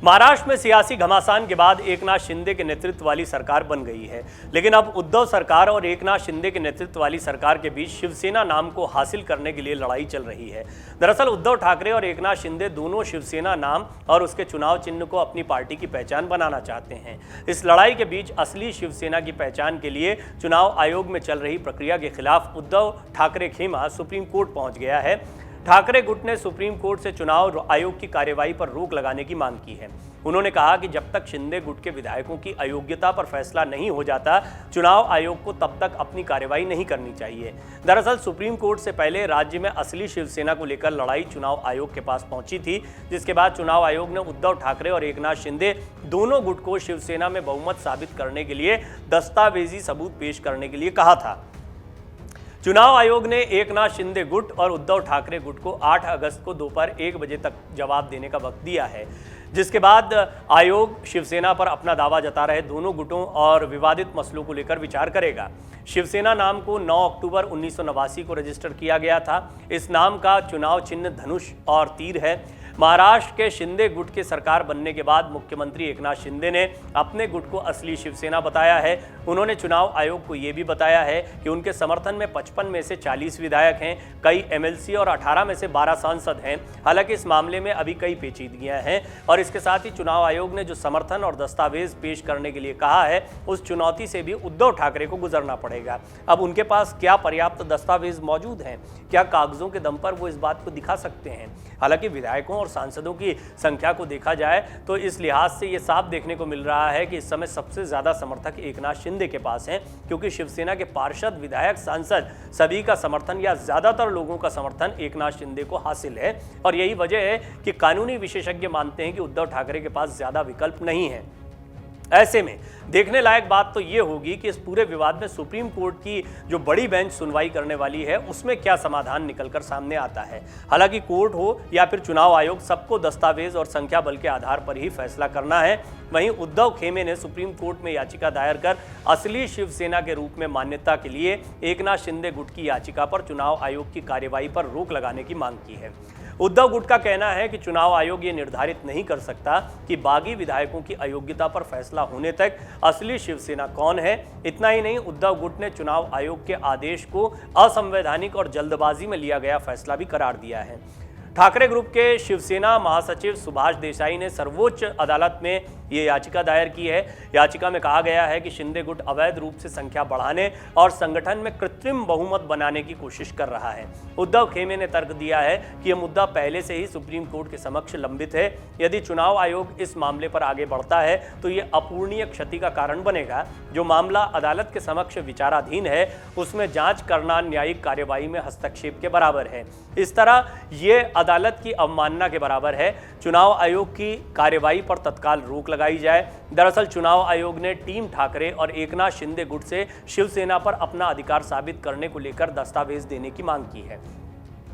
महाराष्ट्र में सियासी घमासान के बाद एकनाथ शिंदे के नेतृत्व वाली सरकार बन गई है, लेकिन अब उद्धव सरकार और एकनाथ शिंदे के नेतृत्व वाली सरकार के बीच शिवसेना नाम को हासिल करने के लिए लड़ाई चल रही है। दरअसल उद्धव ठाकरे और एकनाथ शिंदे दोनों शिवसेना नाम और उसके चुनाव चिन्ह को अपनी पार्टी की पहचान बनाना चाहते हैं। इस लड़ाई के बीच असली शिवसेना की पहचान के लिए चुनाव आयोग में चल रही प्रक्रिया के खिलाफ उद्धव ठाकरे खेमा सुप्रीम कोर्ट पहुंच गया है। ठाकरे गुट ने सुप्रीम कोर्ट से चुनाव आयोग की कार्यवाही पर रोक लगाने की मांग की है। उन्होंने कहा कि जब तक शिंदे गुट के विधायकों की अयोग्यता पर फैसला नहीं हो जाता, चुनाव आयोग को तब तक अपनी कार्यवाही नहीं करनी चाहिए। दरअसल सुप्रीम कोर्ट से पहले राज्य में असली शिवसेना को लेकर लड़ाई चुनाव आयोग के पास पहुंची थी, जिसके बाद चुनाव आयोग ने उद्धव ठाकरे और एकनाथ शिंदे दोनों गुट को शिवसेना में बहुमत साबित करने के लिए दस्तावेजी सबूत पेश करने के लिए कहा था। चुनाव आयोग ने एकनाथ शिंदे गुट और उद्धव ठाकरे गुट को 8 अगस्त को दोपहर 1 बजे तक जवाब देने का वक्त दिया है, जिसके बाद आयोग शिवसेना पर अपना दावा जता रहे दोनों गुटों और विवादित मसलों को लेकर विचार करेगा। शिवसेना नाम को 9 अक्टूबर 1989 को रजिस्टर किया गया था। इस नाम का चुनाव चिन्ह धनुष और तीर है। महाराष्ट्र के शिंदे गुट के सरकार बनने के बाद मुख्यमंत्री एकनाथ शिंदे ने अपने गुट को असली शिवसेना बताया है। उन्होंने चुनाव आयोग को यह भी बताया है कि उनके समर्थन में 55 में से 40 विधायक हैं, कई एमएलसी और 18 में से 12 सांसद हैं। हालांकि इस मामले में अभी कई पेचीदगियां हैं और इसके साथ ही चुनाव आयोग ने जो समर्थन और दस्तावेज पेश करने के लिए कहा है, उस चुनौती से भी उद्धव ठाकरे को गुजरना पड़ेगा। अब उनके पास क्या पर्याप्त दस्तावेज मौजूद हैं? क्या कागजों के दम पर वो इस बात को दिखा सकते हैं? हालांकि विधायकों और सांसदों की संख्या को देखा जाए तो इस लिहाज से ये साफ देखने को मिल रहा है कि इस समय सबसे ज्यादा समर्थक एकनाथ शिंदे के पास हैं, क्योंकि शिवसेना के पार्षद, विधायक, सांसद सभी का समर्थन या ज्यादातर लोगों का समर्थन एकनाथ शिंदे को हासिल है। और यही वजह है कि कानूनी विशेषज्ञ मानते हैं कि उद्धव ठाकरे के पास ज्यादा विकल्प नहीं है। ऐसे में देखने लायक बात तो ये होगी कि इस पूरे विवाद में सुप्रीम कोर्ट की जो बड़ी बेंच सुनवाई करने वाली है, उसमें क्या समाधान निकलकर सामने आता है। हालांकि कोर्ट हो या फिर चुनाव आयोग, सबको दस्तावेज और संख्या बल के आधार पर ही फैसला करना है। वहीं उद्धव खेमे ने सुप्रीम कोर्ट में याचिका दायर कर असली शिवसेना के रूप में मान्यता के लिए एकनाथ शिंदे गुट की याचिका पर चुनाव आयोग की कार्यवाही पर रोक लगाने की मांग की है। उद्धव गुट का कहना है कि चुनाव आयोग ये निर्धारित नहीं कर सकता कि बागी विधायकों की अयोग्यता पर फैसला होने तक असली शिवसेना कौन है। इतना ही नहीं, उद्धव गुट ने चुनाव आयोग के आदेश को असंवैधानिक और जल्दबाजी में लिया गया फैसला भी करार दिया है। ठाकरे ग्रुप के शिवसेना महासचिव सुभाष देसाई ने सर्वोच्च अदालत में ये याचिका दायर की है। याचिका में कहा गया है कि शिंदे गुट अवैध रूप से संख्या बढ़ाने और संगठन में कृत्रिम बहुमत बनाने की कोशिश कर रहा है। उद्धव खेमे ने तर्क दिया है कि यह मुद्दा पहले से ही सुप्रीम कोर्ट के समक्ष लंबित है। यदि चुनाव आयोग इस मामले पर आगे बढ़ता है तो ये अपूरणीय क्षति का कारण बनेगा। जो मामला अदालत के समक्ष विचाराधीन है, उसमें जांच करना न्यायिक कार्यवाही में हस्तक्षेप के बराबर है। इस तरह ये अदालत की अवमानना के बराबर है। चुनाव आयोग की कार्यवाही पर तत्काल रोक लगाई जाए। दरअसल चुनाव आयोग ने टीम ठाकरे और एकनाथ शिंदे गुट से शिवसेना पर अपना अधिकार साबित करने को लेकर दस्तावेज देने की मांग की है।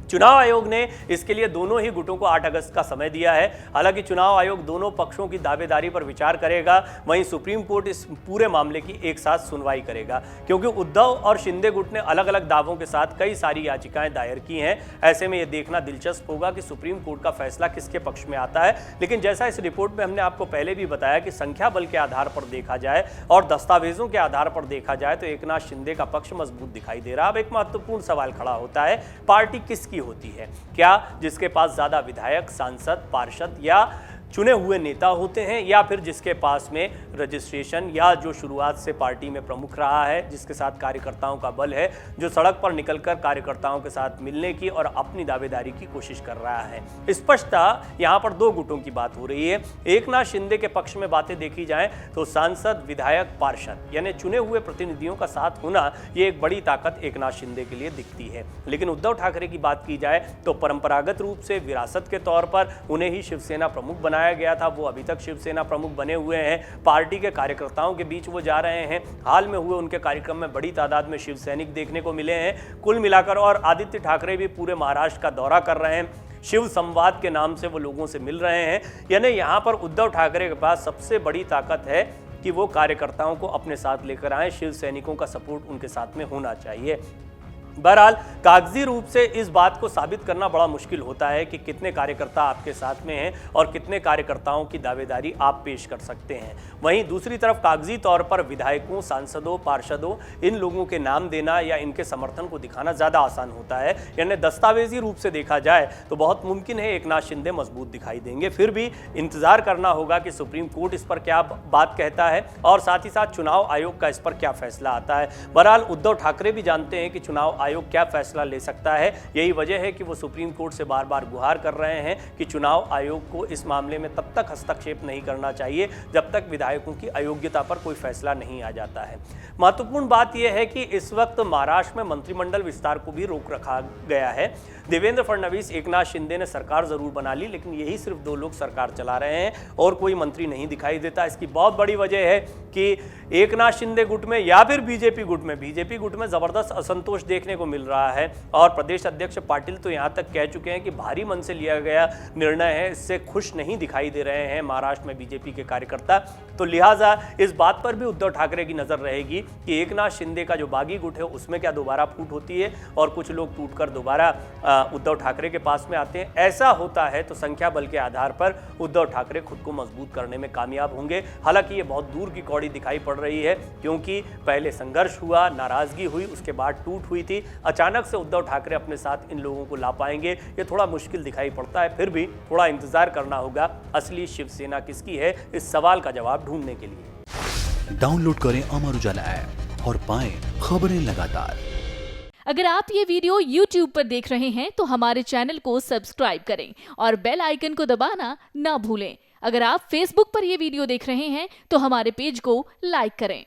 चुनाव आयोग ने इसके लिए दोनों ही गुटों को 8 अगस्त का समय दिया है। हालांकि चुनाव आयोग दोनों पक्षों की दावेदारी पर विचार करेगा। वहीं सुप्रीम कोर्ट इस पूरे मामले की एक साथ सुनवाई करेगा, क्योंकि उद्धव और शिंदे गुट ने अलग अलग दावों के साथ कई सारी याचिकाएं दायर की हैं। ऐसे में यह देखना दिलचस्प होगा कि सुप्रीम कोर्ट का फैसला किसके पक्ष में आता है। लेकिन जैसा इस रिपोर्ट में हमने आपको पहले भी बताया कि संख्या बल के आधार पर देखा जाए और दस्तावेजों के आधार पर देखा जाए तो एकनाथ शिंदे का पक्ष मजबूत दिखाई दे रहा। अब एक महत्वपूर्ण सवाल खड़ा होता है, पार्टी किसकी होती है? क्या जिसके पास ज्यादा विधायक, सांसद, पार्षद या चुने हुए नेता होते हैं, या फिर जिसके पास में रजिस्ट्रेशन या जो शुरुआत से पार्टी में प्रमुख रहा है, जिसके साथ कार्यकर्ताओं का बल है, जो सड़क पर निकलकर कार्यकर्ताओं के साथ मिलने की और अपनी दावेदारी की कोशिश कर रहा है। स्पष्टतः यहाँ पर दो गुटों की बात हो रही है। एकनाथ शिंदे के पक्ष में बातें देखी जाएं तो सांसद, विधायक, पार्षद यानी चुने हुए प्रतिनिधियों का साथ होना ये एक बड़ी ताकत एकनाथ शिंदे के लिए दिखती है। लेकिन उद्धव ठाकरे की बात की जाए तो परंपरागत रूप से विरासत के तौर पर उन्हें ही शिवसेना प्रमुख बनाया गया था। वो अभी तक शिवसेना प्रमुख बने हुए हैं। पार्टी के कार्यकर्ताओं के बीच वो जा रहे हैं। हाल में हुए उनके कार्यक्रम में बड़ी तादाद में शिव सैनिक देखने को मिले हैं। कुल मिलाकर और आदित्य ठाकरे भी पूरे महाराष्ट्र का दौरा कर रहे हैं। शिव संवाद के नाम से वो लोगों से मिल रहे हैं। यानी यहाँ पर उद्धव ठाकरे के पास सबसे बड़ी ताकत है कि वो कार्यकर्ताओं को अपने साथ लेकर आए। शिव सैनिकों का सपोर्ट उनके साथ में होना चाहिए। बहरहाल कागजी रूप से इस बात को साबित करना बड़ा मुश्किल होता है कि कितने कार्यकर्ता आपके साथ में हैं और कितने कार्यकर्ताओं की दावेदारी आप पेश कर सकते हैं। वहीं दूसरी तरफ कागजी तौर पर विधायकों, सांसदों, पार्षदों, इन लोगों के नाम देना या इनके समर्थन को दिखाना ज़्यादा आसान होता है। यानी दस्तावेजी रूप से देखा जाए तो बहुत मुमकिन है एकनाथ शिंदे मजबूत दिखाई देंगे। फिर भी इंतजार करना होगा कि सुप्रीम कोर्ट इस पर क्या बात कहता है और साथ ही साथ चुनाव आयोग का इस पर क्या फैसला आता है। बहरहाल उद्धव ठाकरे भी जानते हैं कि चुनाव आयोग क्या फैसला ले सकता है। यही वजह है कि वो सुप्रीम कोर्ट से बार बार गुहार कर रहे हैं कि चुनाव आयोग को इस मामले में तब तक हस्तक्षेप नहीं करना चाहिए जब तक विधायकों की अयोग्यता पर कोई फैसला नहीं आ जाता है। महत्वपूर्ण बात यह है कि इस वक्त महाराष्ट्र में मंत्रिमंडल विस्तार को भी रोक रखा गया है। देवेंद्र फडणवीस, एकनाथ शिंदे ने सरकार जरूर बना ली, लेकिन यही सिर्फ 2 लोग सरकार चला रहे हैं और कोई मंत्री नहीं दिखाई देता। इसकी बहुत बड़ी वजह है कि एकनाथ शिंदे गुट में या फिर बीजेपी गुट में जबरदस्त असंतोष देखने को मिल रहा है और प्रदेश अध्यक्ष पाटिल तो यहां तक कह चुके हैं कि भारी मन से लिया गया निर्णय है, इससे खुश नहीं दिखाई दे रहे हैं महाराष्ट्र में बीजेपी के कार्यकर्ता। तो लिहाजा इस बात पर भी उद्धव ठाकरे की नजर रहेगी कि एकनाथ शिंदे का जो बागी गुट है उसमें क्या दोबारा फूट होती है और कुछ लोग टूटकर दोबारा उद्धव ठाकरे के पास में आते हैं। ऐसा होता है तो संख्या बल के आधार पर उद्धव ठाकरे खुद को मजबूत करने में कामयाब होंगे। हालांकि ये बहुत दूर की कौड़ी दिखाई पड़ रही है, क्योंकि पहले संघर्ष हुआ, नाराजगी हुई, उसके बाद टूट हुई थी। अचानक से उद्धव ठाकरे अपने साथ इन लोगों को ला पाएंगे, ये थोड़ा मुश्किल दिखाई पड़ता है। फिर भी थोड़ा इंतजार करना होगा असली शिवसेना किसकी है, इस सवाल का जवाब ढूंढने के लिए। डाउनलोड करें अमर उजाला ऐप और पाएं खबरें लगातार। अगर आप ये वीडियो YouTube पर देख रहे हैं तो हमारे चैनल को सब्सक्राइब करें और बेल आइकन को दबाना ना भूलें। अगर आप Facebook पर ये वीडियो देख रहे हैं तो हमारे पेज को लाइक करें।